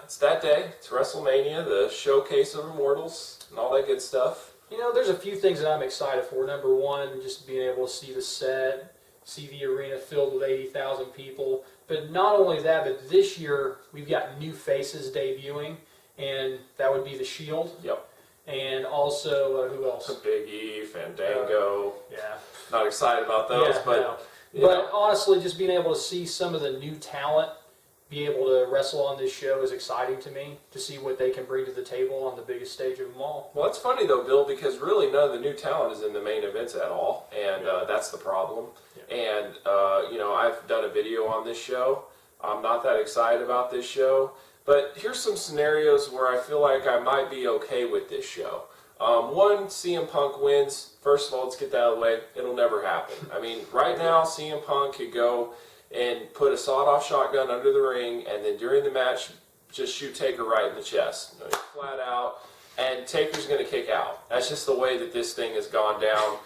it's that day. It's WrestleMania, the showcase of Immortals, and all that good stuff. You know, there's a few things that I'm excited for. Number one, just being able to see the set, see the arena filled with 80,000 people. But not only that, but this year we've got new faces debuting, and that would be the Shield. Yep. And also, who else? Big E, Fandango. Yeah. Not excited about those, Yeah, but no. you But know. honestly, just being able to see some of the new talent be able to wrestle on this show is exciting to me, to see what they can bring to the table on the biggest stage of them all. Well, it's funny though, Bill, because really none of the new talent is in the main events at all, and that's the problem. Yeah. And you know, I've done a video on this show. I'm not that excited about this show, but here's some scenarios where I feel like I might be okay with this show. One, CM Punk wins. First of all, let's get that out of the way. It'll never happen. I mean, right now, CM Punk could go and put a sawed-off shotgun under the ring, and then during the match, just shoot Taker right in the chest, flat out, and Taker's going to kick out. That's just the way that this thing has gone down.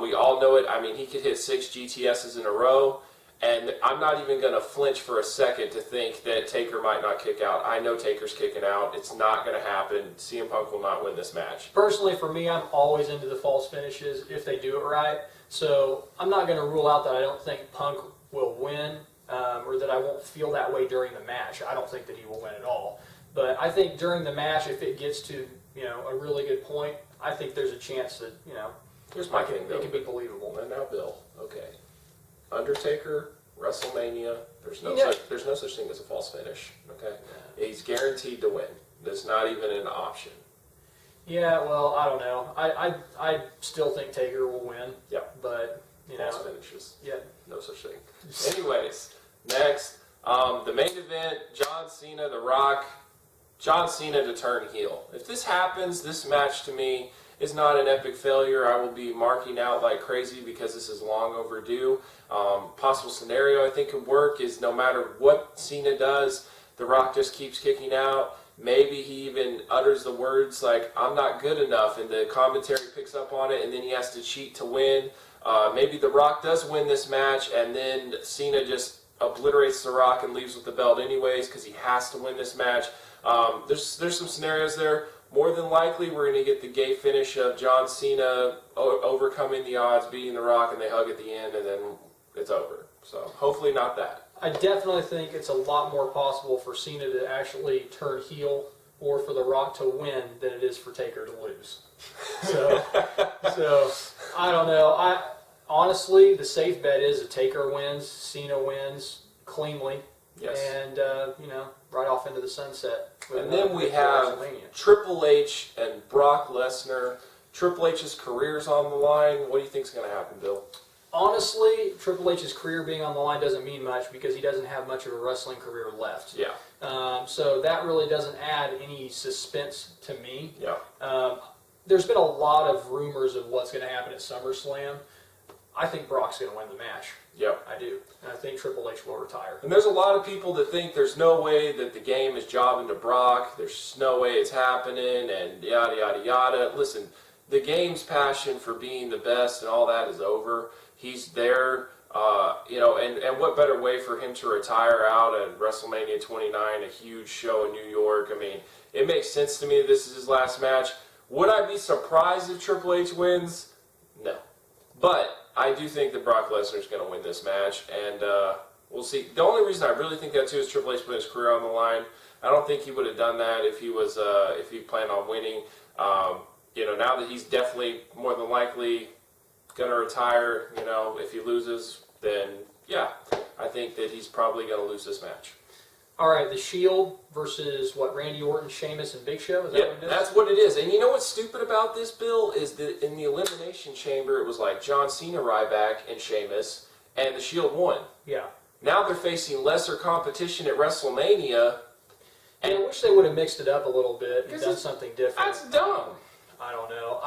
We all know it. I mean, he could hit 6 GTSs in a row, and I'm not even going to flinch for a second to think that Taker might not kick out. I know Taker's kicking out. It's not going to happen. CM Punk will not win this match. Personally, for me, I'm always into the false finishes if they do it right. So I'm not going to rule out that I don't think Punk will win, or that I won't feel that way during the match. I don't think that he will win at all. But I think during the match, if it gets to a really good point, I think there's a chance that Here's my thing, it though. can be believable. And now, Bill, okay. Undertaker, WrestleMania, there's no such thing as a false finish, okay? Yeah. He's guaranteed to win. That's not even an option. Yeah, well, I don't know. I still think Taker will win. Yep. But False finishes. yeah. No such thing. Anyways, next, the main event, John Cena, The Rock. John Cena to turn heel. If this happens, this match to me is not an epic failure. I will be marking out like crazy because this is long overdue. Possible scenario I think could work is no matter what Cena does, The Rock just keeps kicking out. Maybe he even utters the words like, I'm not good enough, and the commentary picks up on it, and then he has to cheat to win. Maybe The Rock does win this match, and then Cena just obliterates The Rock and leaves with the belt anyways because he has to win this match. There's some scenarios there. More than likely, we're going to get the gay finish of John Cena overcoming the odds, beating The Rock, and they hug at the end, and then it's over. So hopefully not that. I definitely think it's a lot more possible for Cena to actually turn heel or for The Rock to win than it is for Taker to lose. So I don't know. Honestly, the safe bet is that Taker wins, Cena wins cleanly, Yes. and right off into the sunset. And then we have Triple H and Brock Lesnar. Triple H's career's on the line. What do you think's going to happen, Bill? Honestly, Triple H's career being on the line doesn't mean much because he doesn't have much of a wrestling career left. Yeah. So that really doesn't add any suspense to me. Yeah. There's been a lot of rumors of what's going to happen at SummerSlam. I think Brock's going to win the match. Yep. I do. And I think Triple H will retire. And there's a lot of people that think there's no way that the game is jobbing to Brock. There's no way it's happening, and yada, yada, yada. Listen, the game's passion for being the best and all that is over. He's there, and what better way for him to retire out at WrestleMania 29, a huge show in New York. I mean, it makes sense to me this is his last match. Would I be surprised if Triple H wins? No. But I do think that Brock Lesnar is going to win this match, and we'll see. The only reason I really think that too is Triple H put his career on the line. I don't think he would have done that if he planned on winning. Now that he's definitely more than likely going to retire, if he loses, then yeah, I think that he's probably going to lose this match. All right, the Shield versus Randy Orton, Sheamus, and Big Show? Is that what it is? That's what it is. And you know what's stupid about this, Bill, is that in the Elimination Chamber, it was like John Cena, Ryback, and Sheamus, and the Shield won. Yeah. Now they're facing lesser competition at WrestleMania. And I wish they would have mixed it up a little bit and done something different. That's dumb. I don't know.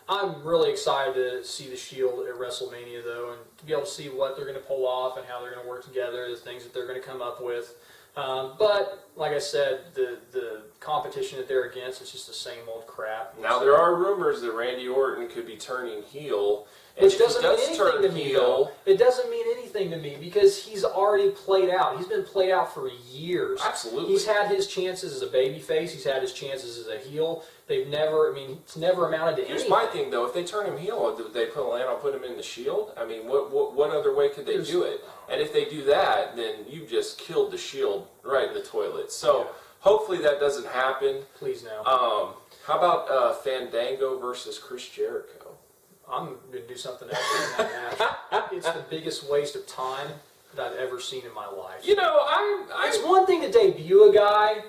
I'm really excited to see the Shield at WrestleMania, though, and to be able to see what they're going to pull off and how they're going to work together, the things that they're going to come up with. But, like I said, the competition that they're against is just the same old crap. Now, there are rumors that Randy Orton could be turning heel, And Which if he doesn't mean does anything turn to me, heel, though. It doesn't mean anything to me because he's already played out. He's been played out for years. Absolutely. He's had his chances as a babyface. He's had his chances as a heel. They've never, I mean, it's never amounted to Here's anything. my thing, though. If they turn him heel, do they plan on putting him in the Shield? I mean, what other way could they do it? And if they do that, then you just killed the Shield right in the toilet. So Yeah. hopefully that doesn't happen. Please no. How about Fandango versus Chris Jericho? I'm going to do something else in that match. It's the biggest waste of time that I've ever seen in my life. You know, It's one thing to debut a guy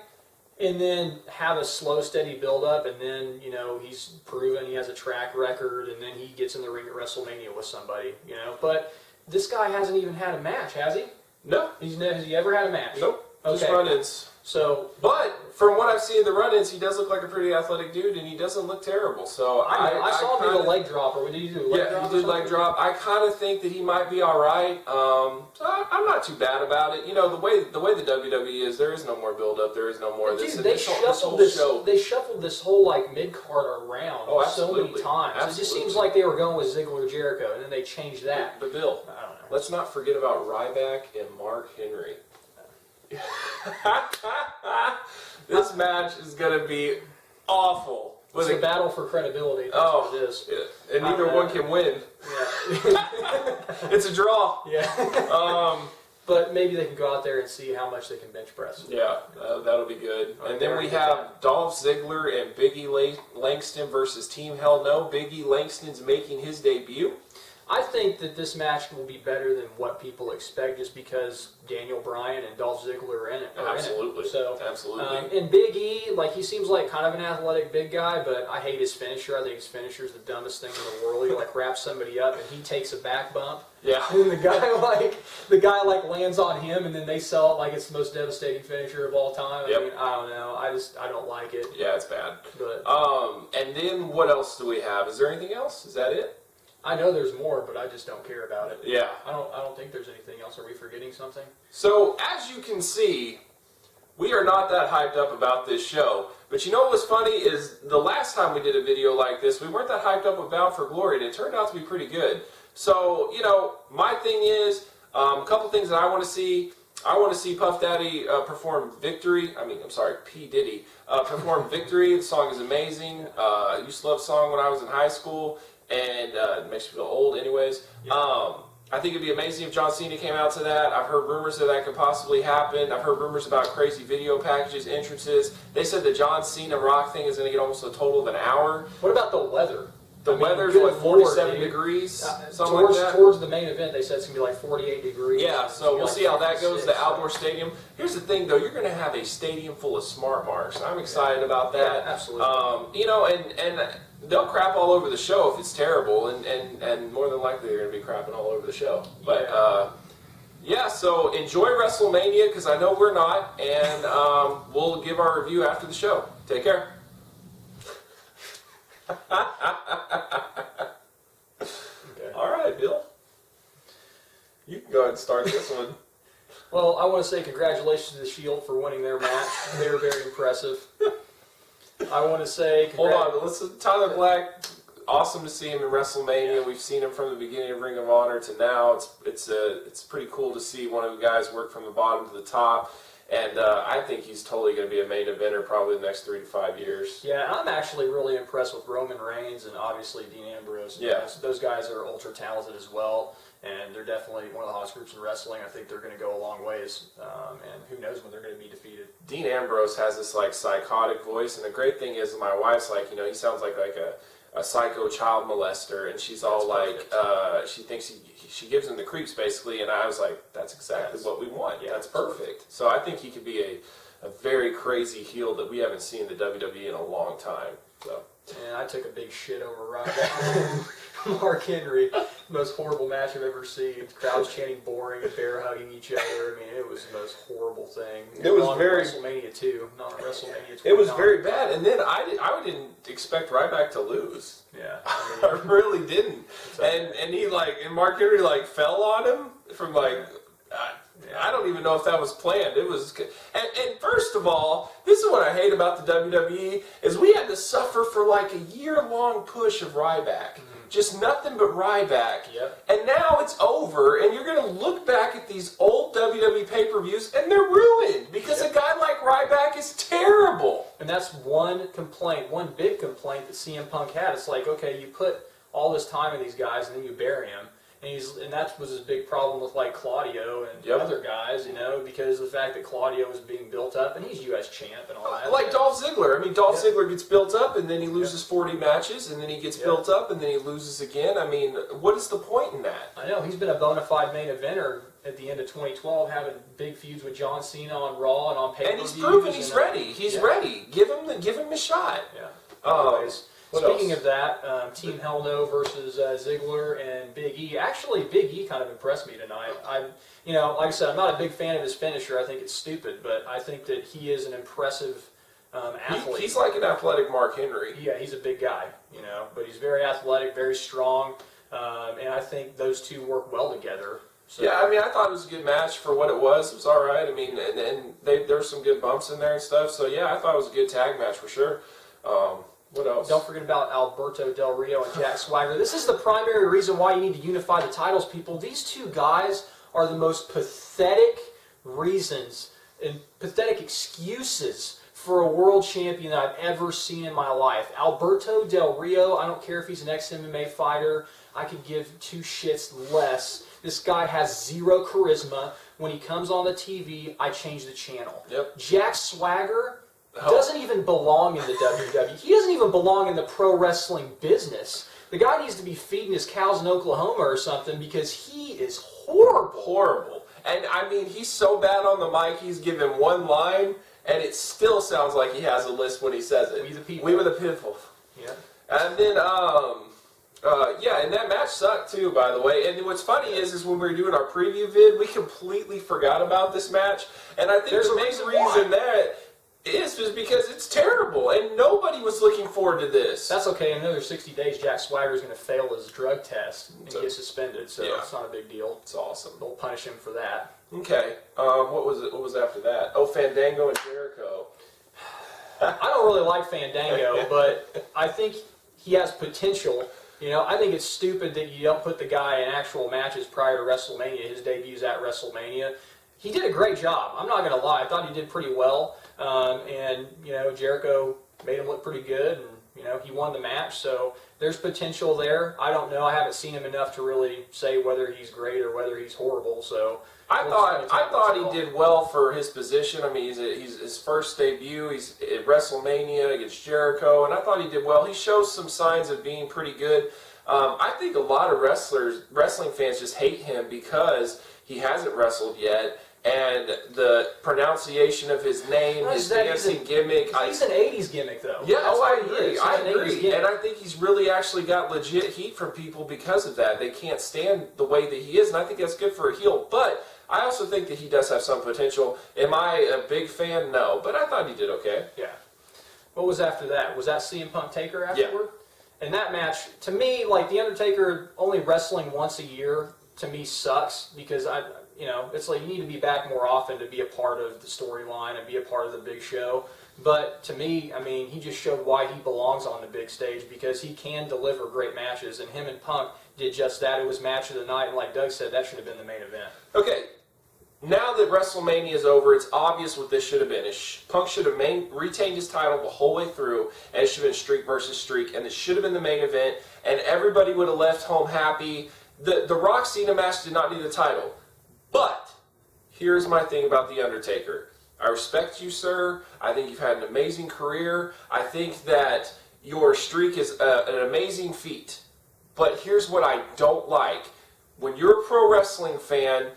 and then have a slow, steady build-up, and then, you know, he's proven he has a track record, and then he gets in the ring at WrestleMania with somebody, you know. But this guy hasn't even had a match, has he? No. Has he ever had a match? Nope. Just Okay. run-ins. So, But from what I've seen in the run-ins, he does look like a pretty athletic dude, and he doesn't look terrible. So I saw him do kinda- a leg drop, or did he do a leg drop? Yeah, or he did leg something? drop. I kind of think that he might be all right. So I'm not too bad about it. You know, the way the WWE is, there is no more build-up. There is no more of this. Dude, they this whole shuffled this. show. They shuffled this whole like mid card around Oh, so many absolutely. times. It just Absolutely. seems like they were going with Ziggler Jericho, and then they changed that. But Bill, I don't know. let's not forget about Ryback and Mark Henry. This match is going to be awful. It's a battle for credibility. That's Oh, what it is. and neither one can win. Yeah. It's a draw. Yeah. But maybe they can go out there and see how much they can bench press. Yeah, that'll be good. And then we have Dolph Ziggler and Biggie Langston versus Team Hell No. Biggie Langston's making his debut. I think that this match will be better than what people expect just because Daniel Bryan and Dolph Ziggler are in it. Absolutely. So, Absolutely. and Big E, like, he seems like kind of an athletic big guy, but I hate his finisher. I think his finisher is the dumbest thing in the world. He, like, wraps somebody up and he takes a back bump. Yeah. And the guy lands on him, and then they sell it like it's the most devastating finisher of all time. Yep. I mean, I don't know. I don't like it. Yeah, it's bad. But And then what else do we have? Is there anything else? Is that it? I know there's more, but I just don't care about it. Yeah. I don't think there's anything else. Are we forgetting something? So, as you can see, we are not that hyped up about this show. But you know what was funny is the last time we did a video like this, we weren't that hyped up about For Glory, and it turned out to be pretty good. So, you know, my thing is, a couple things that I want to see. I want to see Puff Daddy perform Victory. P. Diddy perform Victory. The song is amazing. I used to love the song when I was in high school, and it makes me feel old anyways. Yeah. I think it'd be amazing if John Cena came out to that. I've heard rumors that could possibly happen. I've heard rumors about crazy video packages, entrances. They said the John Cena Rock thing is going to get almost a total of an hour. What about the weather? The weather's good what, Lord, 47 dude. degrees, something like that. Towards the main event, they said it's going to be like 48 degrees. Yeah, It's so gonna we'll be see how that goes. 56, The outdoor stadium. Here's the thing, though. You're going to have a stadium full of smart marks. I'm excited about that. Yeah, absolutely. You know, and they'll crap all over the show if it's terrible, and more than likely they're going to be crapping all over the show. But yeah, so enjoy WrestleMania because I know we're not, and we'll give our review after the show. Take care. Okay. All right, Bill. You can go ahead and start this one. Well, I want to say congratulations to the Shield for winning their match. They were very impressive. I want to say Hold on, listen. Tyler Black, awesome to see him in WrestleMania. Yeah. We've seen him from the beginning of Ring of Honor to now. It's pretty cool to see one of the guys work from the bottom to the top. And I think he's totally going to be a main eventer probably the next 3 to 5 years. Yeah, I'm actually really impressed with Roman Reigns and obviously Dean Ambrose. Yeah. Those guys are ultra talented as well, and they're definitely one of the hottest groups in wrestling. I think they're going to go a long ways, and who knows when they're going to be defeated. Dean Ambrose has this like psychotic voice, and the great thing is my wife's like, you know, he sounds like a psycho child molester, and she's all That's like, she thinks she gives him the creeps basically, and I was like, that's exactly Yes. what we want. Yeah, That's perfect. So I think he could be a very crazy heel that we haven't seen in the WWE in a long time. So And I took a big shit over Ryback and Mark Henry. Most horrible match I've ever seen. Crowds chanting boring and bear hugging each other. I mean, it was the most horrible thing. It was Not very- WrestleMania 2, not WrestleMania 29. it was very bad, and then I didn't expect Ryback to lose. Yeah. I really didn't. And he and Mark Henry fell on him from I don't even know if that was planned. It was, and first of all, this is what I hate about the WWE is we had to suffer for a year-long push of Ryback. just nothing but Ryback. Yep. And now it's over, and you're going to look back at these old WWE pay-per-views, and they're ruined because a guy like Ryback is terrible. And that's one complaint, one big complaint that CM Punk had. It's like, okay, you put all this time in these guys, and then you bury him. And that was his big problem with like Claudio and other guys, because of the fact that Claudio was being built up, and he's U.S. champ and all that. Like Dolph Ziggler. I mean, Dolph Ziggler gets built up, and then he loses 40 matches, and then he gets built up, and then he loses again. I mean, what is the point in that? I know, he's been a bona fide main eventer at the end of 2012, having big feuds with John Cena on Raw and on pay-per-views. And he's proven he's ready. He's ready. Give him a shot. Yeah. Anyways. Speaking else? of that, Team Hell No versus Ziggler and Big E. Actually, Big E kind of impressed me tonight. Like I said, I'm not a big fan of his finisher. I think it's stupid, but I think that he is an impressive athlete. He's like an athletic Mark Henry. Yeah, he's a big guy, but he's very athletic, very strong, and I think those two work well together. So, yeah, I mean, I thought it was a good match for what it was. It was all right. I mean, and there's some good bumps in there and stuff. So, yeah, I thought it was a good tag match for sure. What else? Don't forget about Alberto Del Rio and Jack Swagger. This is the primary reason why you need to unify the titles, people. These two guys are the most pathetic reasons and pathetic excuses for a world champion that I've ever seen in my life. Alberto Del Rio, I don't care if he's an ex-MMA fighter, I could give two shits less. This guy has zero charisma. When he comes on the TV, I change the channel. Yep. Jack Swagger doesn't even belong in the WWE. He doesn't even belong in the pro wrestling business. The guy needs to be feeding his cows in Oklahoma or something because he is horrible. Horrible. And, I mean, he's so bad on the mic, he's given one line, and it still sounds like he has a list when he says it. We the people. We were the people. Yeah. And then, and that match sucked too, by the way. And what's funny is when we were doing our preview vid, we completely forgot about this match. And I think There's the a main reason reason that is because it's terrible, and nobody was looking forward to this. That's okay. In another 60 days, Jack Swagger is going to fail his drug test and get suspended, so it's not a big deal. It's awesome. They'll punish him for that. Okay. What was it? What was after that? Oh, Fandango and Jericho. I don't really like Fandango, but I think he has potential. I think it's stupid that you don't put the guy in actual matches prior to WrestleMania. His debut's at WrestleMania. He did a great job. I'm not going to lie. I thought he did pretty well. And Jericho made him look pretty good, and, he won the match. So there's potential there. I don't know. I haven't seen him enough to really say whether he's great or whether he's horrible. So I thought he did well for his position. I mean, he's his first debut. He's at WrestleMania against Jericho, and I thought he did well. He shows some signs of being pretty good. I think a lot of wrestling fans just hate him because he hasn't wrestled yet. And the pronunciation of his name, his dancing gimmick. He's an 80s gimmick, though. Yeah, I agree. I agree. And I think he's really actually got legit heat from people because of that. They can't stand the way that he is, and I think that's good for a heel. But I also think that he does have some potential. Am I a big fan? No. But I thought he did okay. Yeah. What was after that? Was that CM Punk Taker afterward? Yeah. And that match, to me, like The Undertaker only wrestling once a year, to me sucks because it's like you need to be back more often to be a part of the storyline and be a part of the big show. But to me, I mean, he just showed why he belongs on the big stage because he can deliver great matches, and him and Punk did just that. It was match of the night, and like Doug said, that should have been the main event. Okay, now that WrestleMania is over, it's obvious what this should have been. Punk should have retained his title the whole way through, and it should have been streak versus streak, and it should have been the main event, and everybody would have left home happy. The Rock Cena match did not need the title. But here's my thing about The Undertaker. I respect you, sir. I think you've had an amazing career. I think that your streak is an amazing feat. But here's what I don't like. When you're a pro wrestling fan,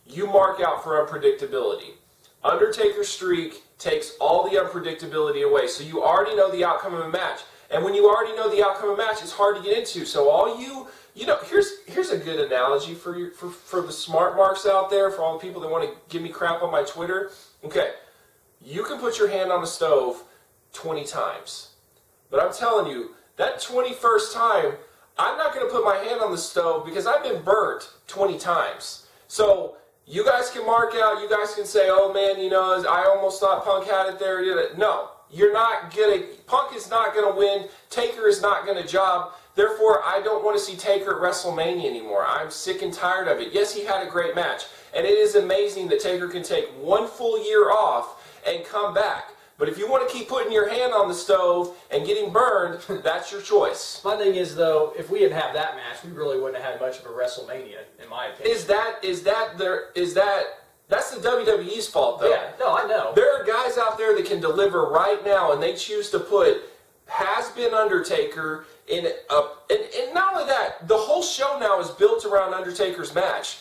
you mark out for unpredictability. Undertaker's streak takes all the unpredictability away. So you already know the outcome of a match. And when you already know the outcome of a match, it's hard to get into. So all here's a good analogy for the smart marks out there, for all the people that want to give me crap on my Twitter. Okay, you can put your hand on the stove 20 times. But I'm telling you, that 21st time, I'm not going to put my hand on the stove because I've been burnt 20 times. So you guys can mark out, you guys can say, oh man, I almost thought Punk had it there. No, you're not going to, Punk is not going to win, Taker is not going to job. Therefore, I don't want to see Taker at WrestleMania anymore. I'm sick and tired of it. Yes, he had a great match. And it is amazing that Taker can take 1 full year off and come back. But if you want to keep putting your hand on the stove and getting burned, that's your choice. My thing is, though, if we didn't have that match, we really wouldn't have had much of a WrestleMania, in my opinion. That's the WWE's fault, though. Yeah, no, I know. There are guys out there that can deliver right now, and they choose to put has-been Undertaker in a... And not only that, the whole show now is built around Undertaker's match.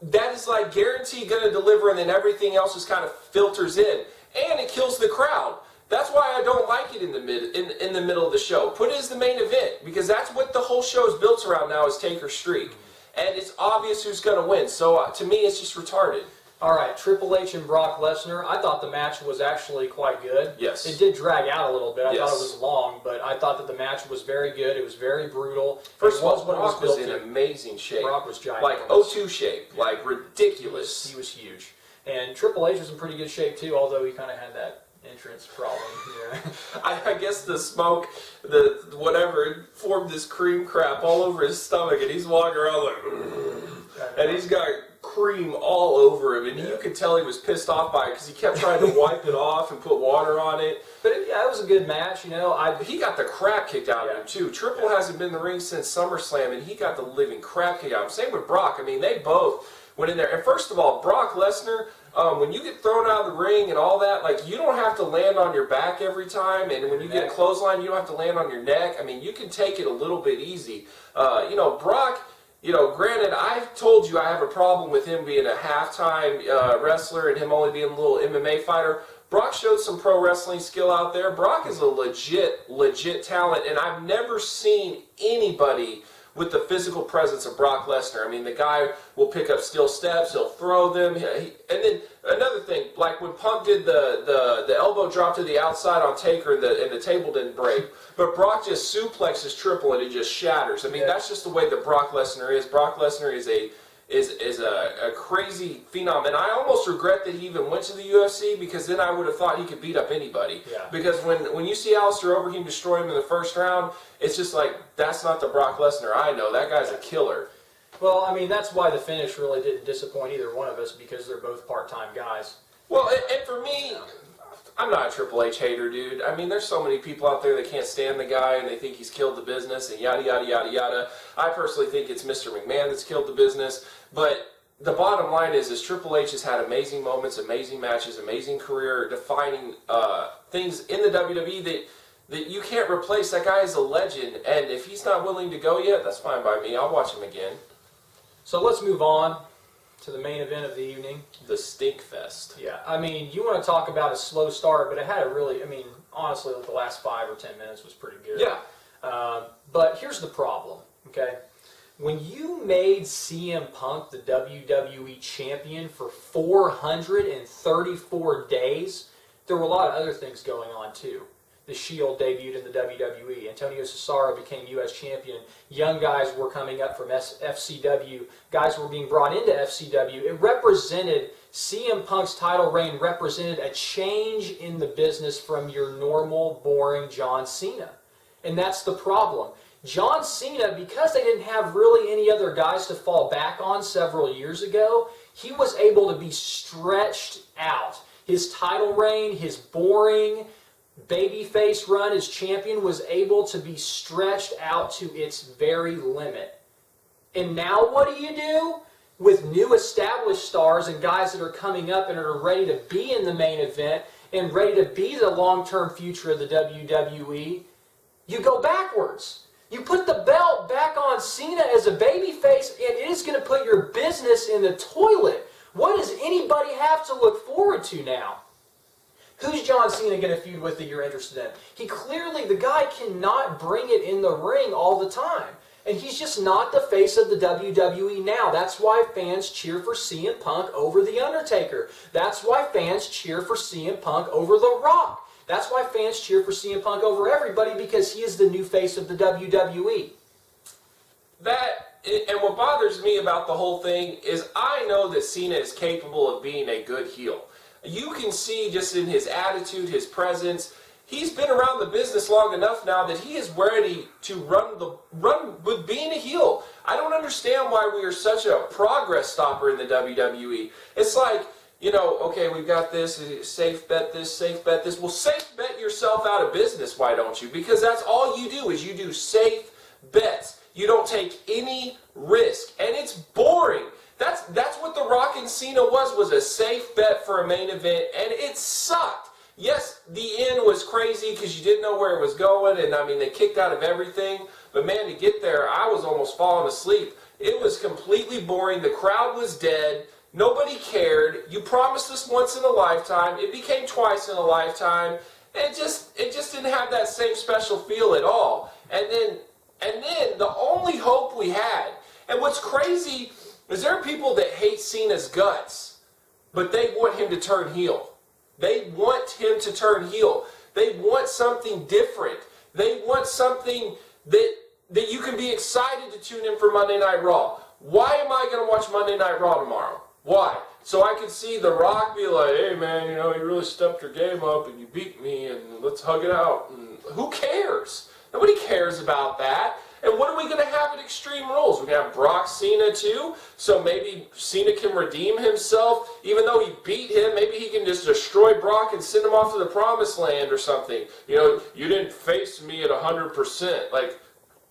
That is like guaranteed going to deliver, and then everything else just kind of filters in. And it kills the crowd. That's why I don't like it in the middle of the show. Put it as the main event, because that's what the whole show is built around now, is Taker's streak. And it's obvious who's going to win. So to me, it's just retarded. All right, Triple H and Brock Lesnar. I thought the match was actually quite good. Yes. It did drag out a little bit. I Yes. thought it was long, but I thought that the match was very good. It was very brutal. First It of all, was what it Brock was in built to. amazing shape. Brock was giant. Like O2 shape. Like ridiculous. He was huge. And Triple H was in pretty good shape, too, although he kind of had that entrance problem. Yeah. I guess the smoke, the whatever, formed this cream crap all over his stomach, and he's walking around like, and he's got cream all over him, and you could tell he was pissed off by it because he kept trying to wipe it off and put water on it. But it was a good match, you know. He got the crap kicked out of him too. Triple hasn't been in the ring since SummerSlam, and he got the living crap kicked out of him. Same with Brock. I mean, they both went in there. And first of all, Brock Lesnar, when you get thrown out of the ring and all that, like, you don't have to land on your back every time. And when you get a clothesline, you don't have to land on your neck. I mean, you can take it a little bit easy. Brock, granted, I've told you I have a problem with him being a halftime wrestler and him only being a little MMA fighter. Brock showed some pro wrestling skill out there. Brock is a legit talent, and I've never seen anybody with the physical presence of Brock Lesnar. I mean, the guy will pick up steel steps, he'll throw them, and then another thing, like when Punk did the elbow drop to the outside on Taker and the table didn't break, but Brock just suplexes Triple and it just shatters. I mean, that's just the way that Brock Lesnar is. Brock Lesnar is a crazy phenom, and I almost regret that he even went to the UFC, because then I would have thought he could beat up anybody. Yeah. Because when you see Alistair Overeem destroy him in the first round, it's just like, that's not the Brock Lesnar I know. That guy's a killer. Well, I mean, that's why the finish really didn't disappoint either one of us, because they're both part-time guys. Well, and for me, I'm not a Triple H hater, dude. I mean, there's so many people out there that can't stand the guy and they think he's killed the business and yada, yada, yada, yada. I personally think it's Mr. McMahon that's killed the business. But the bottom line is Triple H has had amazing moments, amazing matches, amazing career, defining things in the WWE that you can't replace. That guy is a legend, and if he's not willing to go yet, that's fine by me. I'll watch him again. So let's move on to the main event of the evening. The Stink Fest. Yeah, I mean, you want to talk about a slow start, but it had a really, honestly, like the last 5 or 10 minutes was pretty good. Yeah. But here's the problem, okay? When you made CM Punk the WWE Champion for 434 days, there were a lot of other things going on, too. The Shield debuted in the WWE. Antonio Cesaro became U.S. Champion. Young guys were coming up from FCW. Guys were being brought into FCW. It represented, CM Punk's title reign represented a change in the business from your normal, boring John Cena. And that's the problem. John Cena, because they didn't have really any other guys to fall back on several years ago, he was able to be stretched out. His title reign, his boring babyface run as champion was able to be stretched out to its very limit. And now what do? With new established stars and guys that are coming up and are ready to be in the main event and ready to be the long-term future of the WWE, you go backwards. You put the belt back on Cena as a babyface, and it is going to put your business in the toilet. What does anybody have to look forward to now? Who's John Cena going to feud with that you're interested in? The guy cannot bring it in the ring all the time. And he's just not the face of the WWE now. That's why fans cheer for CM Punk over The Undertaker. That's why fans cheer for CM Punk over The Rock. That's why fans cheer for CM Punk over everybody, because he is the new face of the WWE. And what bothers me about the whole thing is I know that Cena is capable of being a good heel. You can see just in his attitude, his presence, he's been around the business long enough now that he is ready to run with being a heel. I don't understand why we are such a progress stopper in the WWE. It's like, you know, okay, we've got this, safe bet this, safe bet this. Well, safe bet yourself out of business, why don't you? Because that's all you do is you do safe bets. You don't take any risk, and it's boring. That's what The Rock and Cena was a safe bet for a main event, and it sucked. Yes, the end was crazy because you didn't know where it was going, and I mean, they kicked out of everything. But man, to get there, I was almost falling asleep. It was completely boring. The crowd was dead. Nobody cared. You promised us once in a lifetime. It became twice in a lifetime. It just didn't have that same special feel at all. And then the only hope we had, and what's crazy is there are people that hate Cena's guts, but they want him to turn heel. They want him to turn heel. They want something different. They want something that you can be excited to tune in for Monday Night Raw. Why am I going to watch Monday Night Raw tomorrow? Why? So I can see The Rock be like, hey man, you know, you really stepped your game up and you beat me and let's hug it out. And who cares? Nobody cares about that. And what are we going to have at Extreme Rules? We're going to have Brock Cena too, so maybe Cena can redeem himself. Even though he beat him, maybe he can just destroy Brock and send him off to the promised land or something. You know, you didn't face me at 100%. Like,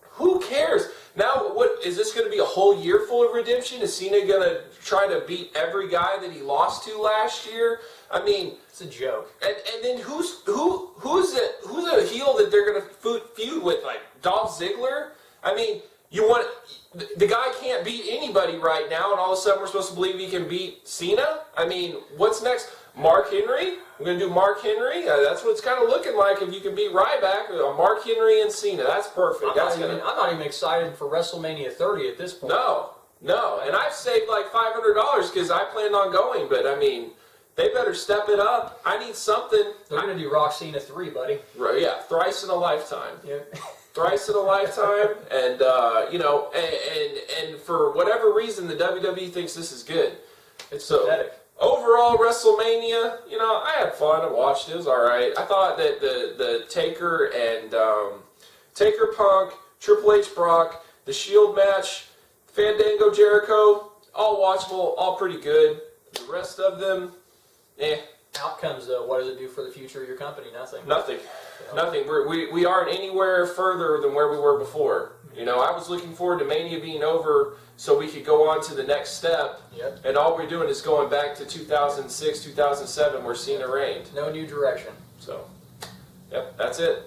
who cares? Now, what is this going to be a whole year full of redemption? Is Cena going to try to beat every guy that he lost to last year? I mean, It's a joke. and then who's a heel that they're going to feud with? Like Dolph Ziggler? I mean, the guy can't beat anybody right now, and all of a sudden we're supposed to believe he can beat Cena? I mean, what's next? Mark Henry? We're going to do Mark Henry? That's what it's kind of looking like if you can beat Ryback. Mark Henry and Cena. That's perfect. I'm not even excited for WrestleMania 30 at this point. No. And I've saved like $500 because I planned on going, but I mean, they better step it up. I need something. They're going to do Rock Cena 3, buddy. Right, yeah, thrice in a lifetime. Yeah. Thrice in a lifetime, and you know, and for whatever reason, the WWE thinks this is good. It's So pathetic. overall, WrestleMania, you know, I had fun. I watched it. It was all right. I thought that the Taker and Taker Punk, Triple H Brock, the Shield match, Fandango Jericho, all watchable, all pretty good. The rest of them, Outcomes, though, what does it do for the future of your company? Nothing. Nothing. We aren't anywhere further than where we were before. You know, I was looking forward to Mania being over so we could go on to the next step. Yep. And all we're doing is going back to 2006, 2007 where Cena reigned. No new direction. So, yep, that's it.